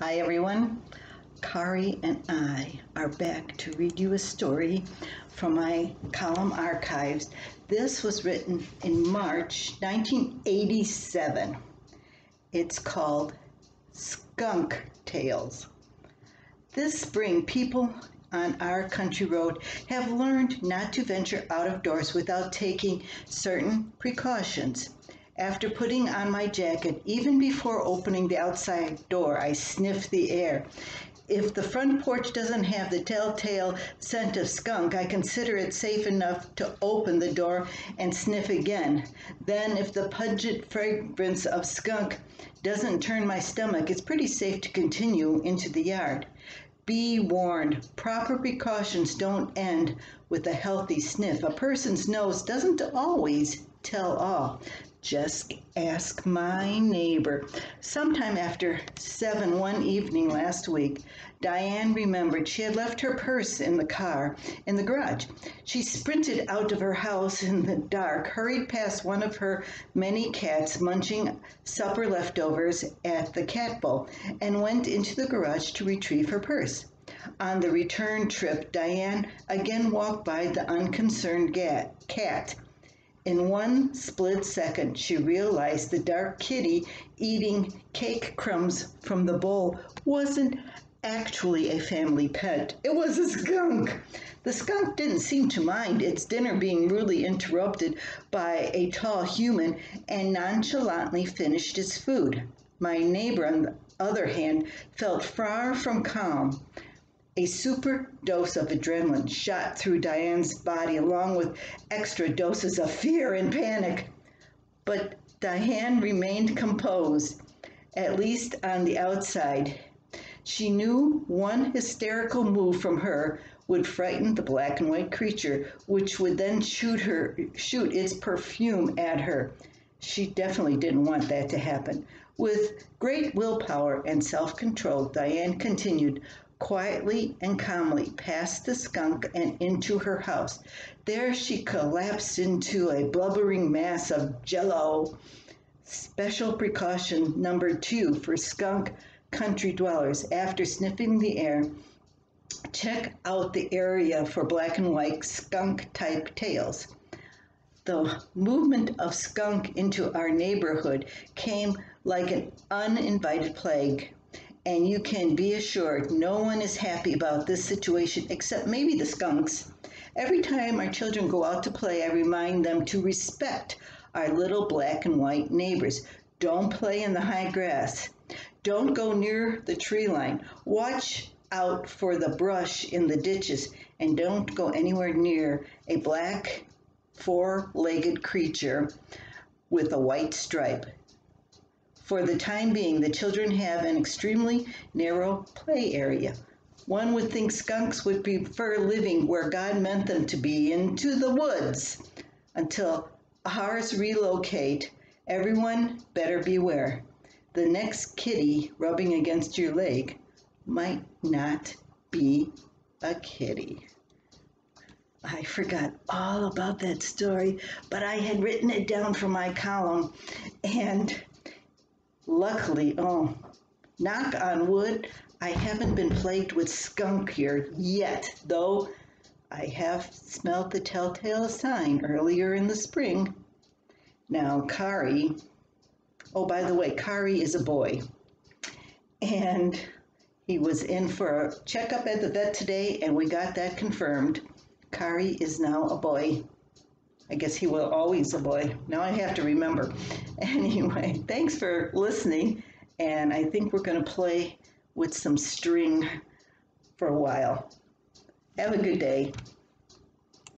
Hi everyone, Kari and I are back to read you a story from my column archives. This was written in March 1987. It's called Skunk Tails. This spring, people on our country road have learned not to venture out of doors without taking certain precautions. After putting on my jacket, even before opening the outside door, I sniff the air. If the front porch doesn't have the telltale scent of skunk, I consider it safe enough to open the door and sniff again. Then, if the pungent fragrance of skunk doesn't turn my stomach, it's pretty safe to continue into the yard. Be warned, proper precautions don't end with a healthy sniff. A person's nose doesn't always tell all. Just ask my neighbor. Sometime after 7 one evening last week, Diane remembered she had left her purse in the car in the garage. She sprinted out of her house in the dark, hurried past one of her many cats munching supper leftovers at the cat bowl, and went into the garage to retrieve her purse. On the return trip, Diane again walked by the unconcerned cat. In one split second, she realized the dark kitty eating cake crumbs from the bowl wasn't actually a family pet. It was a skunk. The skunk didn't seem to mind its dinner being rudely interrupted by a tall human and nonchalantly finished its food. My neighbor, on the other hand, felt far from calm. A super dose of adrenaline shot through Diane's body along with extra doses of fear and panic. But Diane remained composed, at least on the outside. She knew one hysterical move from her would frighten the black and white creature, which would then shoot its perfume at her. She definitely didn't want that to happen. With great willpower and self-control, Diane continued quietly and calmly past the skunk and into her house. There she collapsed into a blubbering mass of jello. Special precaution number 2 for skunk country dwellers. After sniffing the air, check out the area for black and white skunk-type tails. The movement of skunk into our neighborhood came like an uninvited plague. And you can be assured no one is happy about this situation except maybe the skunks. Every time our children go out to play, I remind them to respect our little black and white neighbors. Don't play in the high grass. Don't go near the tree line. Watch out for the brush in the ditches, and don't go anywhere near a black four-legged creature with a white stripe. For the time being, the children have an extremely narrow play area. One would think skunks would prefer living where God meant them to be, into the woods. Until ours relocate, everyone better beware. The next kitty rubbing against your leg might not be a kitty. I forgot all about that story, but I had written it down for my column, and luckily, knock on wood, I haven't been plagued with skunk here yet, though I have smelled the telltale sign earlier in the spring. Now, Kari, by the way, Kari is a boy, and he was in for a checkup at the vet today, and we got that confirmed. Kari is now a boy. I guess he will always a boy. Now I have to remember. Anyway, thanks for listening, and I think we're going to play with some string for a while. Have a good day.